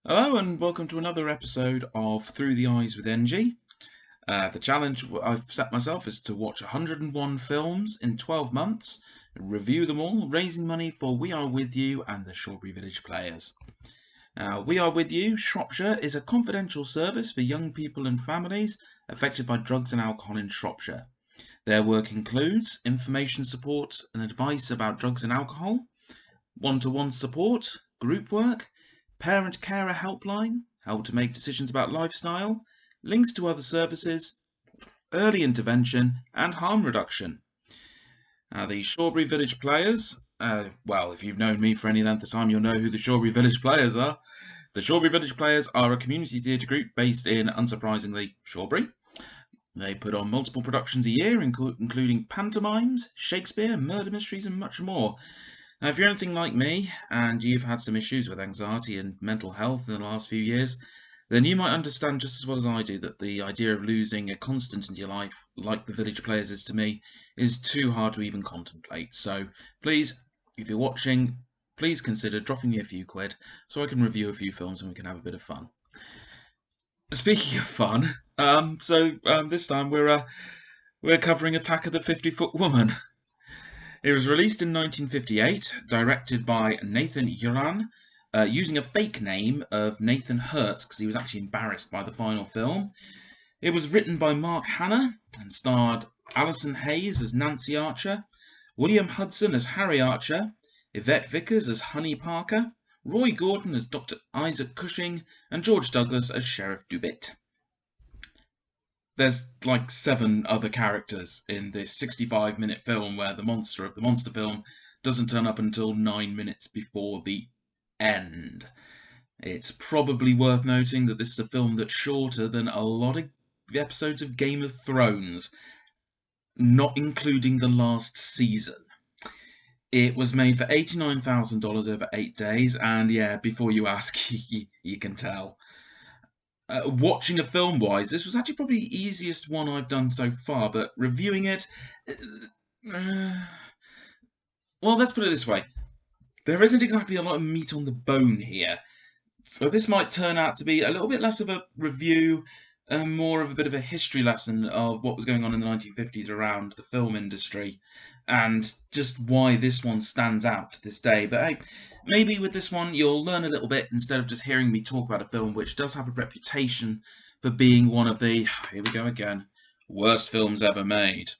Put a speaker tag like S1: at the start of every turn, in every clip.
S1: Hello and welcome to another episode of Through the Eyes with Enji. The challenge I've set myself is to watch 101 films in 12 months, review them all, raising money for We Are With You and the Shawbury Village Players. We Are With You, Shropshire, is a confidential service for young people and families affected by drugs and alcohol in Shropshire. Their work includes information support and advice about drugs and alcohol, one-to-one support, group work, parent carer helpline, help to make decisions about lifestyle, links to other services, early intervention, and harm reduction. The Shawbury Village Players, well, if you've known me for any length of time, you'll know who the Shawbury Village Players are. The Shawbury Village Players are a community theatre group based in, unsurprisingly, Shawbury. They put on multiple productions a year, including pantomimes, Shakespeare, murder mysteries, and much more. Now, if you're anything like me and you've had some issues with anxiety and mental health in the last few years, then you might understand just as well as I do that the idea of losing a constant in your life, like the Village Players is to me, is too hard to even contemplate. So please, if you're watching, please consider dropping me a few quid so I can review a few films and we can have a bit of fun. Speaking of fun, this time we're covering Attack of the 50-Foot Woman. It was released in 1958, directed by Nathan Yuran, using a fake name of Nathan Hertz because he was actually embarrassed by the final film. It was written by Mark Hanna and starred Alison Hayes as Nancy Archer, William Hudson as Harry Archer, Yvette Vickers as Honey Parker, Roy Gordon as Dr. Isaac Cushing, and George Douglas as Sheriff Dubit. There's like 7 other characters in this 65-minute film where the monster of the monster film doesn't turn up until 9 minutes before the end. It's probably worth noting that this is a film that's shorter than a lot of episodes of Game of Thrones, not including the last season. It was made for $89,000 over 8 days, and yeah, before you ask, you can tell. Watching a film wise, this was actually probably the easiest one I've done so far, but reviewing it. Well, let's put it this way. There isn't exactly a lot of meat on the bone here. So this might turn out to be a little bit less of a review and more of a bit of a history lesson of what was going on in the 1950s around the film industry and just why this one stands out to this day. But hey, maybe with this one you'll learn a little bit instead of just hearing me talk about a film which does have a reputation for being one of the, here we go again, worst films ever made.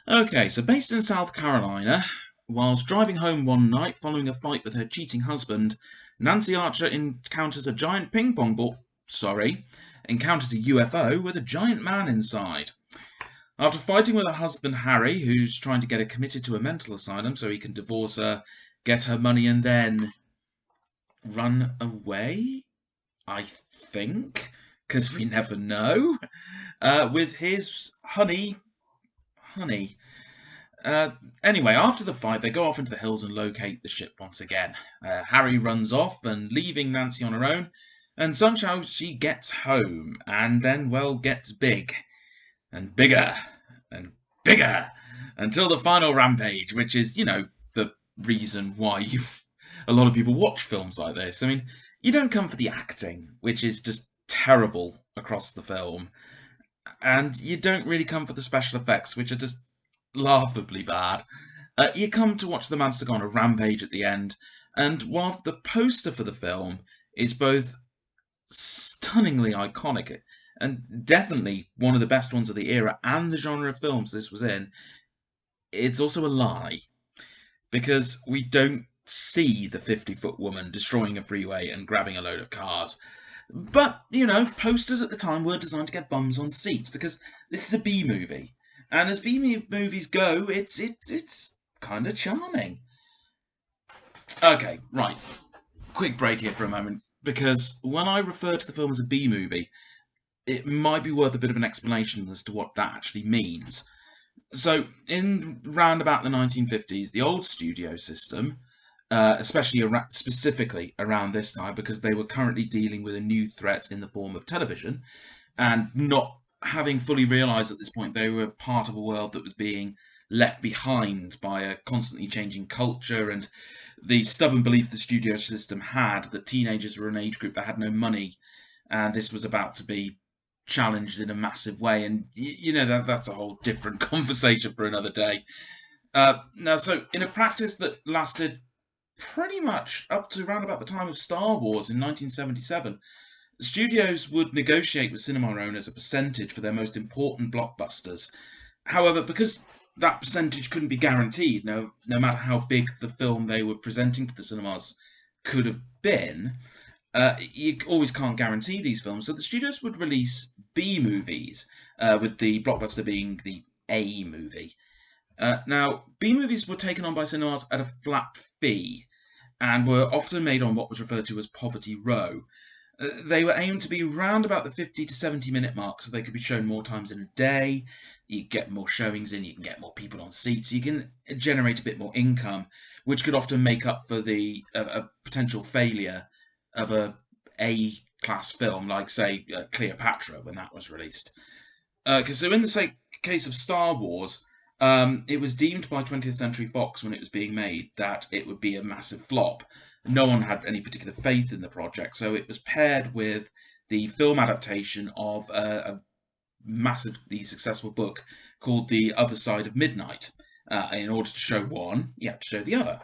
S1: Okay, so based in South Carolina, whilst driving home one night following a fight with her cheating husband, Nancy Archer encounters a giant ping pong ball. Encounters a UFO with a giant man inside. After fighting with her husband Harry, who's trying to get her committed to a mental asylum so he can divorce her, get her money, and then run away, I think, because we never know, with his honey. Anyway, after the fight, they go off into the hills and locate the ship once again. Harry runs off and leaving Nancy on her own, and somehow she gets home, and then, well, gets big, and bigger, and bigger, until the final rampage, which is, the reason why a lot of people watch films like this. I mean, you don't come for the acting, which is just terrible across the film, and you don't really come for the special effects, which are just laughably bad. You come to watch the monster go on a rampage at the end, and while the poster for the film is both stunningly iconic and definitely one of the best ones of the era and the genre of films this was in, it's also a lie. Because we don't see the 50-foot woman destroying a freeway and grabbing a load of cars. But, posters at the time were designed to get bums on seats because this is a B movie. And as B movies go, it's kind of charming. Okay, right. Quick break here for a moment, because when I refer to the film as a B movie, it might be worth a bit of an explanation as to what that actually means. So, in round about the 1950s, the old studio system, especially specifically around this time, because they were currently dealing with a new threat in the form of television, and not having fully realised at this point they were part of a world that was being left behind by a constantly changing culture and the stubborn belief the studio system had that teenagers were an age group that had no money, and this was about to be challenged in a massive way. And that's a whole different conversation for another day. Now, so in a practice that lasted pretty much up to around about the time of Star Wars in 1977, studios would negotiate with cinema owners a percentage for their most important blockbusters. However, because that percentage couldn't be guaranteed, no matter how big the film they were presenting to the cinemas could have been, you always can't guarantee these films. So the studios would release B movies, with the blockbuster being the A movie. Now, B movies were taken on by cinemas at a flat fee and were often made on what was referred to as Poverty Row. They were aimed to be round about the 50 to 70-minute mark, so they could be shown more times in a day. You get more showings in, you can get more people on seats, you can generate a bit more income, which could often make up for the a potential failure of a A-class film, like, say, Cleopatra, when that was released. So in the case of Star Wars, it was deemed by 20th Century Fox when it was being made that it would be a massive flop. No one had any particular faith in the project, so it was paired with the film adaptation of a massively successful book called The Other Side of Midnight. In order to show one, you have to show the other.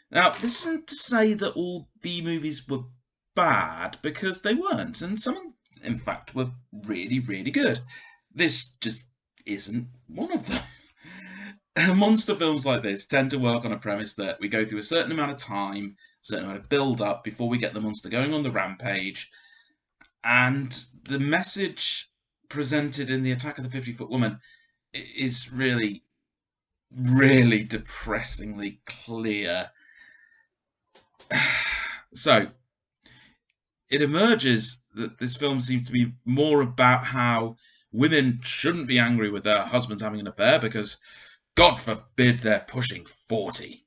S1: Now, this isn't to say that all B movies were bad, because they weren't, and some, in fact, were really, really good. This just isn't one of them. Monster films like this tend to work on a premise that we go through a certain amount of time, a certain amount of build-up before we get the monster going on the rampage, and the message presented in The Attack of the 50-Foot Woman is really, really depressingly clear. So, it emerges that this film seems to be more about how women shouldn't be angry with their husbands having an affair because, God forbid, they're pushing 40.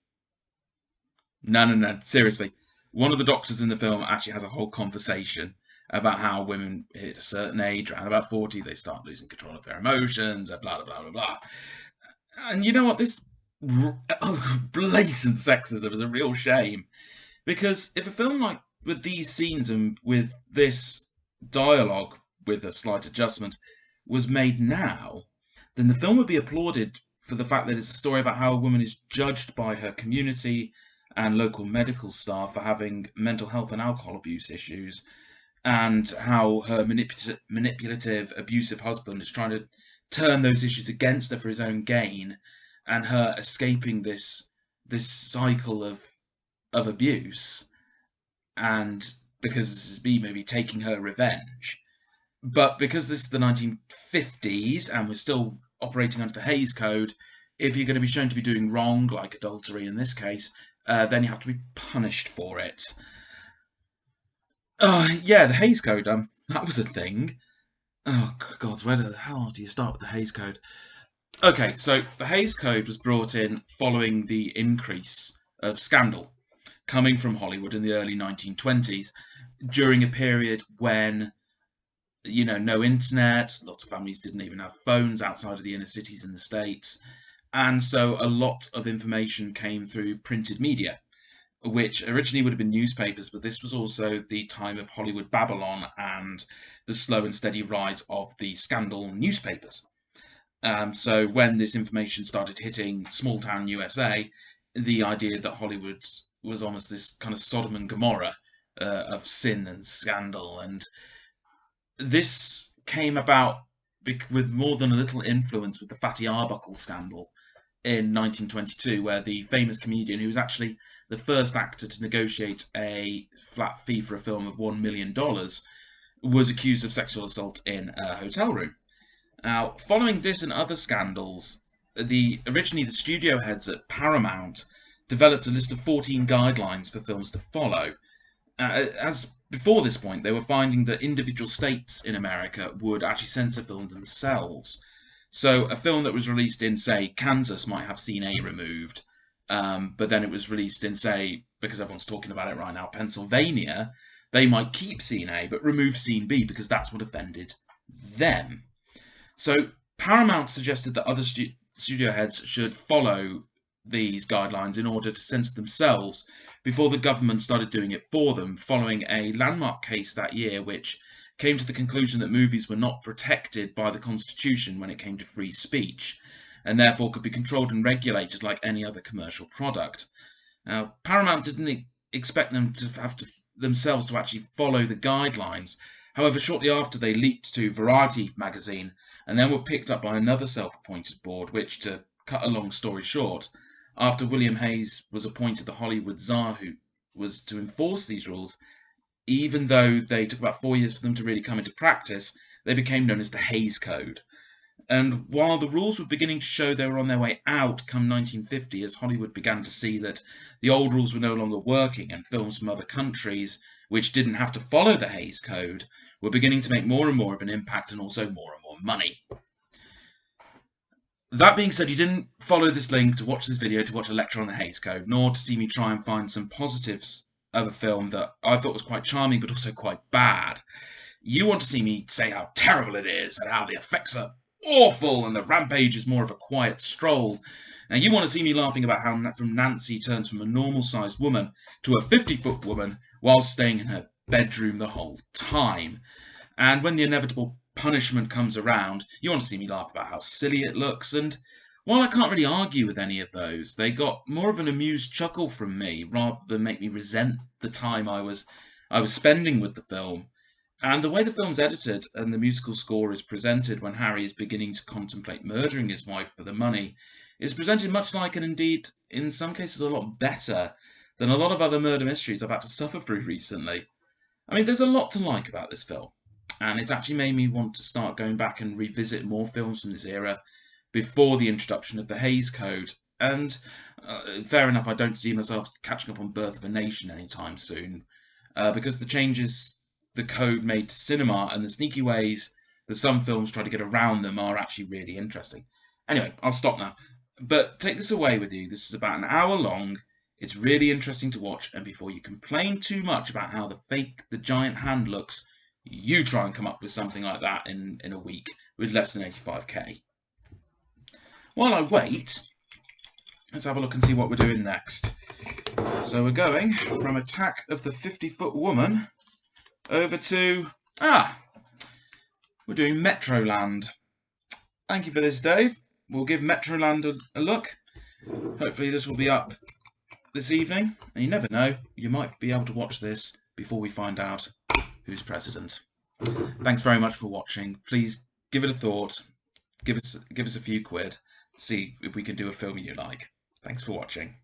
S1: No, seriously. One of the doctors in the film actually has a whole conversation about how women hit a certain age, around about 40, they start losing control of their emotions, blah, blah, blah, blah, blah. And you know what? This blatant sexism is a real shame. Because if a film like with these scenes and with this dialogue, with a slight adjustment, was made now, then the film would be applauded for the fact that it's a story about how a woman is judged by her community and local medical staff for having mental health and alcohol abuse issues, and how her manipulative, abusive husband is trying to turn those issues against her for his own gain, and her escaping this cycle of abuse, and because this is B movie taking her revenge. But because this is the 1950s and we're still operating under the Hays Code, if you're going to be shown to be doing wrong, like adultery in this case, then you have to be punished for it. Yeah, the Hays Code, that was a thing. Oh, God, where the hell do you start with the Hays Code? Okay, so the Hays Code was brought in following the increase of scandal coming from Hollywood in the early 1920s, during a period when, no internet, lots of families didn't even have phones outside of the inner cities in the States, and so a lot of information came through printed media, which originally would have been newspapers, but this was also the time of Hollywood Babylon and the slow and steady rise of the scandal newspapers. So when this information started hitting small town USA, the idea that Hollywood was almost this kind of Sodom and Gomorrah of sin and scandal, and this came about with more than a little influence with the Fatty Arbuckle scandal in 1922, where the famous comedian, who was actually the first actor to negotiate a flat fee for a film of $1 million, was accused of sexual assault in a hotel room. Now, following this and other scandals, originally the studio heads at Paramount developed a list of 14 guidelines for films to follow. As before this point, they were finding that individual states in America would actually censor film themselves. So a film that was released in, say, Kansas might have scene A removed, but then it was released in, say, because everyone's talking about it right now, Pennsylvania, they might keep scene A but remove scene B because that's what offended them. So Paramount suggested that other studio heads should follow these guidelines in order to censor themselves before the government started doing it for them, following a landmark case that year which came to the conclusion that movies were not protected by the Constitution when it came to free speech, and therefore could be controlled and regulated like any other commercial product. Now, Paramount didn't expect them to have to themselves to actually follow the guidelines. However, shortly after, they leaked to Variety magazine and then were picked up by another self-appointed board, which, to cut a long story short, after William Hayes was appointed the Hollywood czar who was to enforce these rules, even though they took about 4 years for them to really come into practice, they became known as the Hayes Code. And while the rules were beginning to show they were on their way out come 1950, as Hollywood began to see that the old rules were no longer working and films from other countries, which didn't have to follow the Hayes Code, were beginning to make more and more of an impact and also more and more money. That being said, you didn't follow this link to watch this video to watch a lecture on the Hayes Code, nor to see me try and find some positives of a film that I thought was quite charming but also quite bad. You want to see me say how terrible it is and how the effects are awful and the rampage is more of a quiet stroll. Now, you want to see me laughing about how from Nancy turns from a normal-sized woman to a 50-foot woman while staying in her bedroom the whole time. And when the inevitable punishment comes around, you want to see me laugh about how silly it looks. And while I can't really argue with any of those, they got more of an amused chuckle from me rather than make me resent the time I was spending with the film. And the way the film's edited and the musical score is presented when Harry is beginning to contemplate murdering his wife for the money is presented much like, and indeed in some cases a lot better than a lot of other murder mysteries I've had to suffer through recently. I mean, there's a lot to like about this film, and it's actually made me want to start going back and revisit more films from this era before the introduction of the Hayes Code. And fair enough, I don't see myself catching up on Birth of a Nation anytime soon, because the changes the code made to cinema and the sneaky ways that some films try to get around them are actually really interesting. Anyway, I'll stop now. But take this away with you. This is about an hour long. It's really interesting to watch, and before you complain too much about how the giant hand looks, you try and come up with something like that in a week with less than 85k. While I wait, let's have a look and see what we're doing next. So we're going from Attack of the 50-Foot Woman over to, we're doing Metroland. Thank you for this, Dave. We'll give Metroland a look. Hopefully this will be up this evening. And you never know, you might be able to watch this before we find out who's president. Thanks very much for watching. Please give it a thought. Give us a few quid. See if we can do a film you like. Thanks for watching.